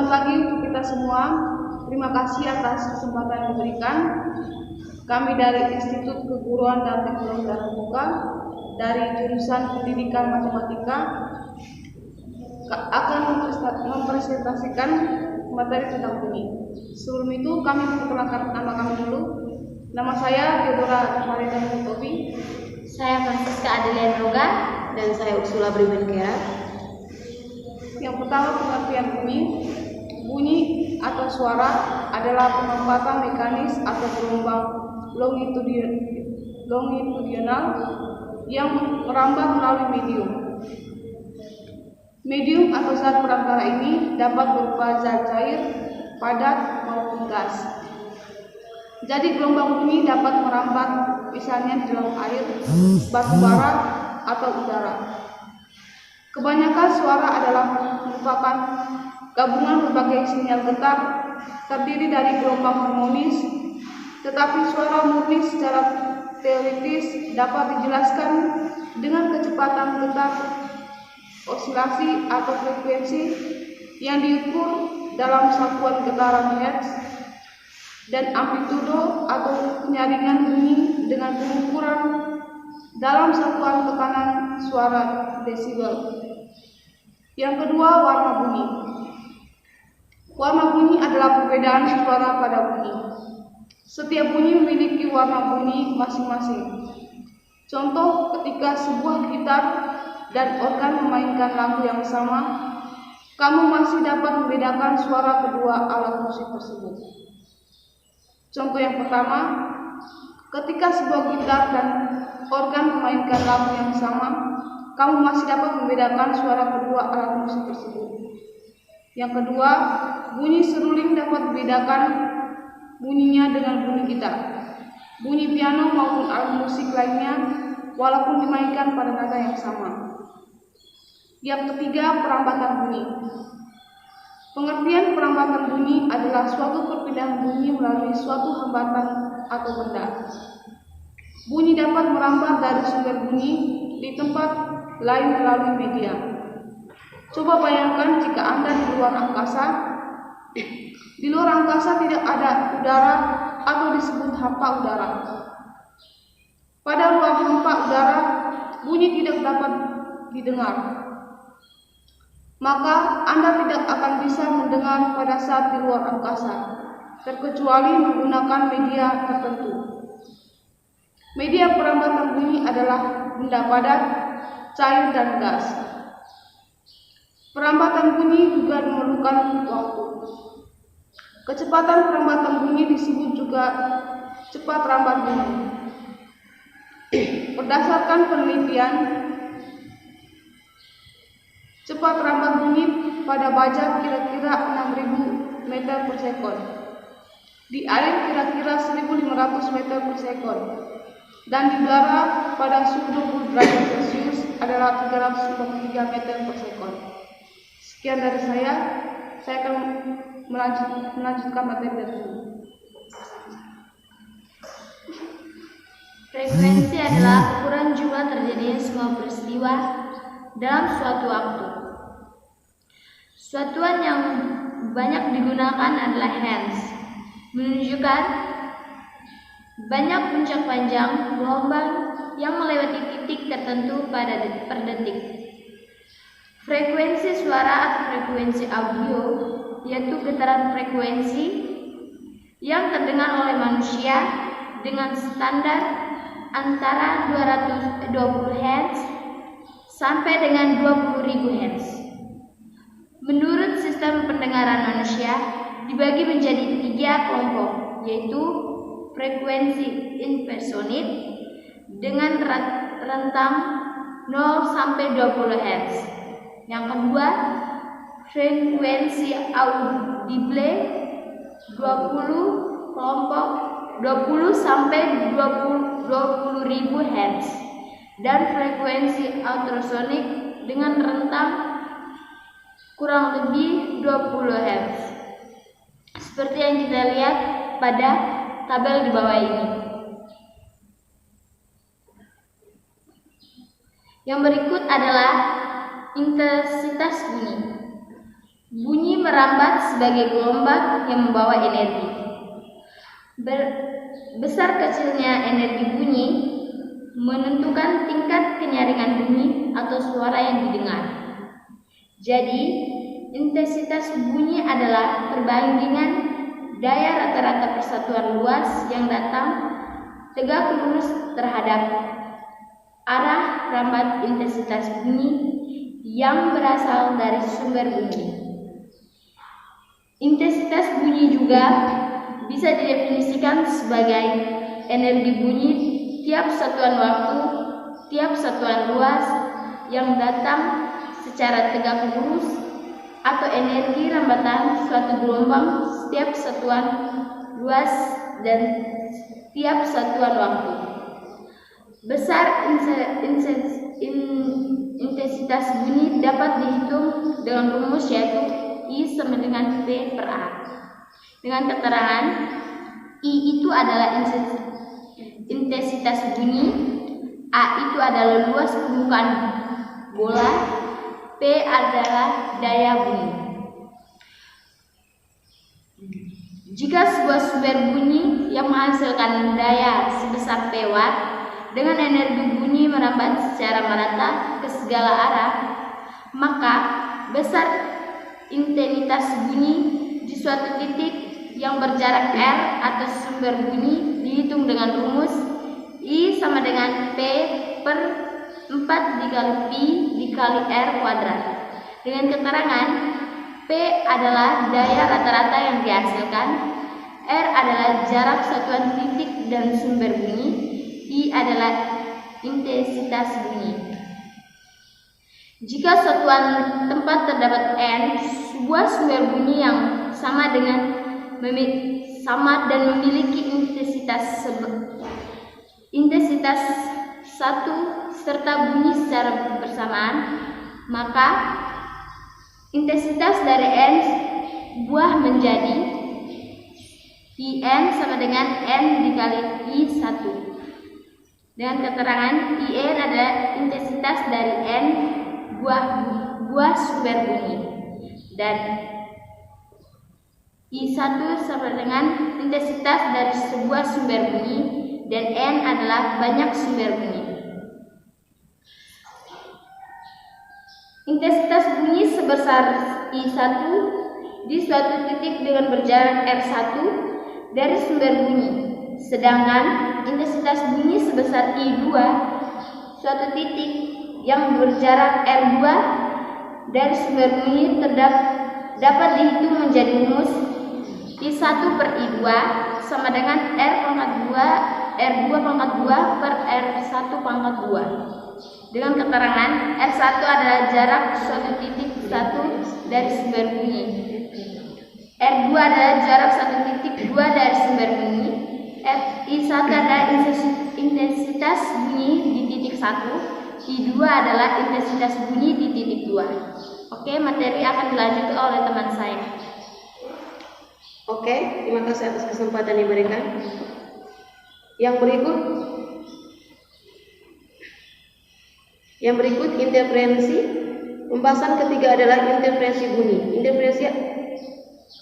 Selamat pagi untuk kita semua. Terima kasih atas kesempatan yang diberikan. Kami dari Institut Keguruan dan Teknologi Terbuka dari jurusan Pendidikan Matematika akan mempresentasikan materi tentang bunyi. Sebelum itu kami memperkenalkan nama kami dulu. Nama saya Theodora Farida Mutobi. Saya Francisca Adelia Roga. Dan saya Ursula Brimenkera. Yang pertama, pengertian bunyi. Bunyi atau suara adalah penempatan mekanis atau gelombang longitudinal yang merambat melalui medium. Medium atau zat perantara ini dapat berupa zat cair, padat, maupun gas. Jadi gelombang bunyi dapat merambat misalnya di dalam air, batu bara, atau udara. Kebanyakan suara adalah merupakan gabungan berbagai sinyal getar terdiri dari gelombang harmonis, tetapi suara murni secara teoritis dapat dijelaskan dengan kecepatan getar, osilasi atau frekuensi yang diukur dalam satuan getaran hertz, dan amplitudo atau penyaringan bunyi dengan pengukuran dalam satuan tekanan suara desibel. Yang kedua, warna bunyi. Warna bunyi adalah perbedaan suara pada bunyi. Setiap bunyi memiliki warna bunyi masing-masing. Contoh, ketika sebuah gitar dan organ memainkan lagu yang sama, kamu masih dapat membedakan suara kedua alat musik tersebut. Contoh yang pertama, ketika sebuah gitar dan organ memainkan lagu yang sama, kamu masih dapat membedakan suara kedua alat musik tersebut. Yang kedua, bunyi seruling dapat membedakan bunyinya dengan bunyi gitar, bunyi piano maupun alat musik lainnya walaupun dimainkan pada nada yang sama. Yang ketiga, perambatan bunyi. Pengertian perambatan bunyi adalah suatu perpindahan bunyi melalui suatu hambatan atau benda. Bunyi dapat merambat dari sumber bunyi di tempat lain melalui media. Coba bayangkan jika Anda di luar angkasa. Di luar angkasa tidak ada udara atau disebut hampa udara. Pada ruang hampa udara, bunyi tidak dapat didengar. Maka Anda tidak akan bisa mendengar pada saat di luar angkasa, terkecuali menggunakan media tertentu. Media perambatan bunyi adalah benda padat, cair, dan gas. Perambatan bunyi juga memerlukan waktu. Kecepatan perambatan bunyi disebut juga cepat rambat bunyi. Berdasarkan penelitian, cepat rambat bunyi pada baja kira-kira 6.000 meter per sekon. Di air kira-kira 1.500 meter per sekon. Dan di udara pada suhu 20 derajat Celcius adalah 353 meter per sekon. Sekian dari saya akan melanjutkan materi tersebut. Frekuensi adalah ukuran jumlah terjadinya semua peristiwa dalam suatu waktu. Satuan yang banyak digunakan adalah hertz, menunjukkan banyak puncak panjang gelombang yang melewati titik tertentu per detik. Frekuensi suara atau frekuensi audio yaitu getaran frekuensi yang terdengar oleh manusia dengan standar antara 220 Hz sampai dengan 20.000 Hz. Menurut sistem pendengaran manusia dibagi menjadi 3 kelompok, yaitu frekuensi infrasonic dengan rentang 0 sampai 20 Hz. Yang kedua, frekuensi audible 20 kelompok 20 sampai 20.000 Hz dan frekuensi ultrasonik dengan rentang kurang lebih 20 Hz. Seperti yang kita lihat pada tabel di bawah ini. Yang berikut adalah intensitas bunyi. Bunyi merambat sebagai gelombang yang membawa energi. Besar kecilnya energi bunyi menentukan tingkat kenyaringan bunyi atau suara yang didengar. Jadi, intensitas bunyi adalah perbandingan daya rata-rata persatuan luas yang datang tegak lurus terhadap arah rambat intensitas bunyi yang berasal dari sumber bunyi. Intensitas bunyi juga bisa didefinisikan sebagai energi bunyi tiap satuan waktu, tiap satuan luas yang datang secara tegak lurus, atau energi rambatan suatu gelombang setiap satuan luas dan tiap satuan waktu. Besar intensitas bunyi dapat dihitung dengan rumus yaitu I sama dengan P per A. Dengan keterangan I itu adalah intensitas bunyi, A itu adalah luas permukaan bola, P adalah daya bunyi. Jika sebuah sumber bunyi yang menghasilkan daya sebesar P watt dengan energi bunyi merambat secara merata ke segala arah, maka besar intensitas bunyi di suatu titik yang berjarak R atas sumber bunyi dihitung dengan rumus I sama dengan P per 4 dikali Pi dikali R kuadrat. Dengan keterangan P adalah daya rata-rata yang dihasilkan, R adalah jarak satuan titik dan sumber bunyi, I adalah intensitas bunyi. Jika satuan tempat terdapat N, sebuah sumber bunyi yang sama dan memiliki intensitas 1 serta bunyi secara bersamaan, maka intensitas dari N buah menjadi IN sama dengan N dikali I1. Dengan keterangan IN adalah intensitas dari N buah sumber bunyi dan I1 sama dengan intensitas dari sebuah sumber bunyi dan N adalah banyak sumber bunyi. Intensitas bunyi sebesar I1 di suatu titik dengan berjarak R1 dari sumber bunyi, sedangkan intensitas bunyi sebesar I2 suatu titik yang berjarak R2 dari sumber bunyi dapat dihitung menjadi rumus I1 per I2 sama dengan R2 per R1 pangkat 2. Dengan keterangan R1 adalah jarak suatu titik 1 dari sumber bunyi, R2 adalah jarak suatu titik 2 dari sumber bunyi, I1 adalah intensitas bunyi di titik 1, I2 adalah intensitas bunyi di titik 2. Oke, materi akan dilanjutkan oleh teman saya. Oke, terima kasih atas kesempatan yang diberikan. Yang berikut interferensi. Pembahasan ketiga adalah interferensi bunyi. Interferensi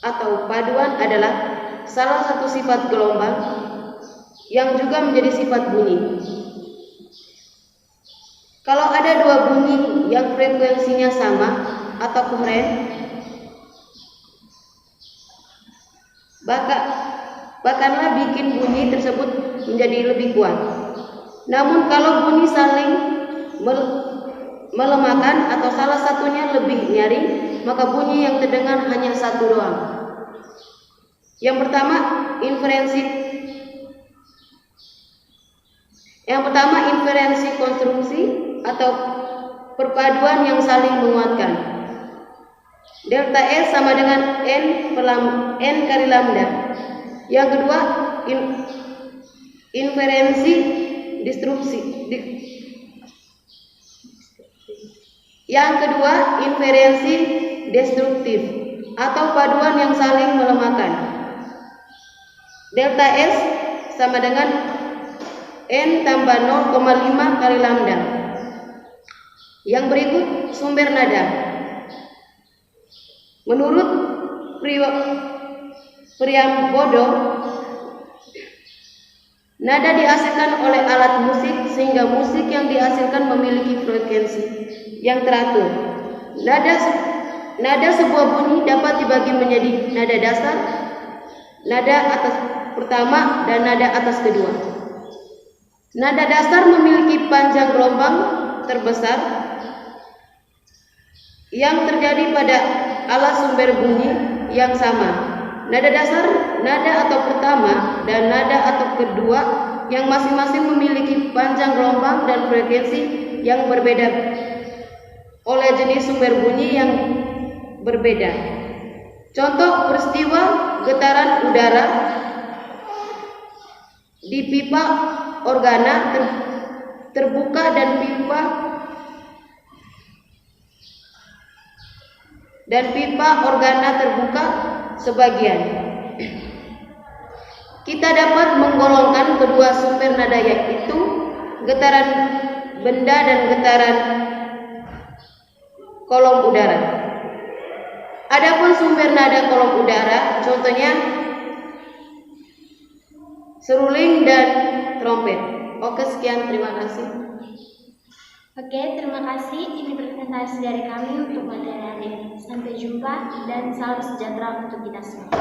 atau paduan adalah salah satu sifat gelombang yang juga menjadi sifat bunyi. Kalau ada dua bunyi yang frekuensinya sama atau koheren, bahkanlah bikin bunyi tersebut menjadi lebih kuat. Namun kalau bunyi saling melemahkan atau salah satunya lebih nyaring, maka bunyi yang terdengar hanya satu doang. Yang pertama inferensi konstruksi atau perpaduan yang saling menguatkan. Delta S sama dengan N kali lambda. Yang kedua inferensi disrupsi. Yang kedua inferensi destruktif atau paduan yang saling melemahkan. Delta S sama dengan N tambah 0,5 kali lambda. Yang berikut sumber nada. Menurut Priambodo, nada dihasilkan oleh alat musik sehingga musik yang dihasilkan memiliki frekuensi yang teratur. Nada sebuah bunyi dapat dibagi menjadi nada dasar, nada atas pertama, dan nada atas kedua. Nada dasar memiliki panjang gelombang terbesar yang terjadi pada alat sumber bunyi yang sama. Nada dasar, nada atau pertama, dan nada atau kedua yang masing-masing memiliki panjang gelombang dan frekuensi yang berbeda oleh jenis sumber bunyi yang berbeda. Contoh peristiwa getaran udara di pipa organa terbuka dan pipa organa terbuka sebagian. Kita dapat menggolongkan kedua sumber nada, yaitu getaran benda dan getaran kolom udara. Adapun sumber nada kolom udara, contohnya seruling dan trompet. Oke, sekian, terima kasih. Oke, terima kasih. Ini presentasi dari kami untuk materi hari ini. Sampai jumpa dan salam sejahtera untuk kita semua.